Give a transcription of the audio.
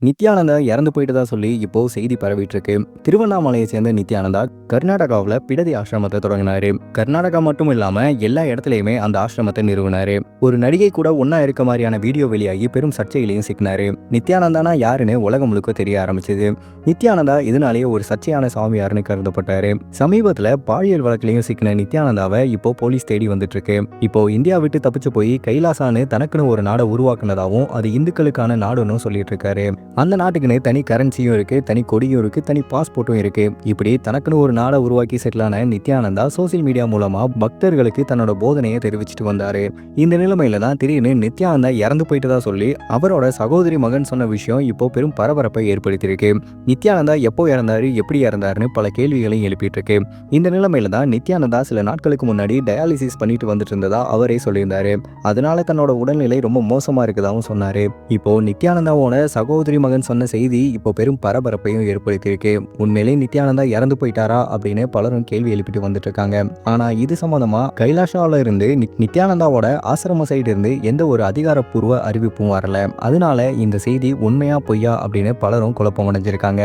நித்யானந்தா இறந்து போயிட்டதா சொல்லி இப்போ செய்தி பரவிட்டு இருக்கு. திருவண்ணாமலையை சேர்ந்த நித்யானந்தா கர்நாடகாவில் பிடதி ஆசிரமத்தை தொடங்கினாரு. கர்நாடகா மட்டும் இல்லாம எல்லா இடத்துலயுமே அந்த ஆசிரமத்தை நிறுவினாரு. ஒரு நடிகை கூட ஒன்னா இருக்க மாதிரியான வீடியோ வெளியாகி பெரும் சர்ச்சையிலையும் சிக்கினாரு. நித்யானந்தானா யாருன்னு உலகம் முழுக்க தெரிய ஆரம்பிச்சது. நித்யானந்தா இதனாலேயே ஒரு சர்ச்சையான சாமியார்னு கருதப்பட்டாரு. சமீபத்துல பாலியல் வழக்கிலையும் சிக்கின நித்யானந்தாவை இப்போ போலீஸ் தேடி வந்துட்டு இருக்கு. இப்போ இந்தியா விட்டு தப்பிச்சு போய் கைலாசான்னு தனக்குன்னு ஒரு நாடை உருவாக்குனதாகவும் அது இந்துக்களுக்கான நாடுன்னு சொல்லிட்டு இருக்காரு. அந்த நாட்டுக்குன்னு தனி கரன்சியும் இருக்கு, தனி கொடியும் இருக்கு, தனி பாஸ்போர்ட்டும் இருக்கு. இப்படி தனக்குன்னு ஒரு நாடை உருவாக்கி செட்டிலான நித்யானந்தா சோசியல் மீடியா மூலமா பக்தர்களுக்கு தன்னோட போதனையை தெரிவிச்சிட்டு வந்தாரு. இந்த நிலைமையில தான் திடீர்னு நித்யானந்தா இறந்து போயிட்டதா சொல்லி அவரோட சகோதரி மகன் சொன்ன விஷயம் இப்போ பெரும் பரபரப்பை ஏற்படுத்தியிருக்கு. நித்யானந்தா எப்போ இறந்தாரு, எப்படி இறந்தாருன்னு பல கேள்விகளையும் எழுப்பிட்டு இருக்கு. இந்த நிலைமையில தான் நித்யானந்தா சில நாட்களுக்கு முன்னாடி டயாலிசிஸ் பண்ணிட்டு வந்துட்டு இருந்ததா அவரே சொல்லியிருந்தாரு. அதனால தன்னோட உடல்நிலை ரொம்ப மோசமா இருக்குதாவும் சொன்னாரு. இப்போ நித்யானந்தாவோட சகோதரி மகன் சொன்ன செய்தி இப்போ பெரும் பரபரப்பையும் ஏற்படுத்தியிருக்கு. உண்மையிலே நித்யானந்தா இறந்து போயிட்டாரா அப்படின்னு பலரும் கேள்வி எழுப்பிட்டு வந்துட்டு இருக்காங்க. ஆனா இது சம்பந்தமா கைலாஷால இருந்து நித்யானந்தாவோட ஆசிரம சைடு இருந்து எந்த ஒரு அதிகாரப்பூர்வ அறிவிப்பும் வரல. அதனால இந்த செய்தி உண்மையா பொய்யா அப்படின்னு பலரும் குழப்பம் அடைஞ்சிருக்காங்க.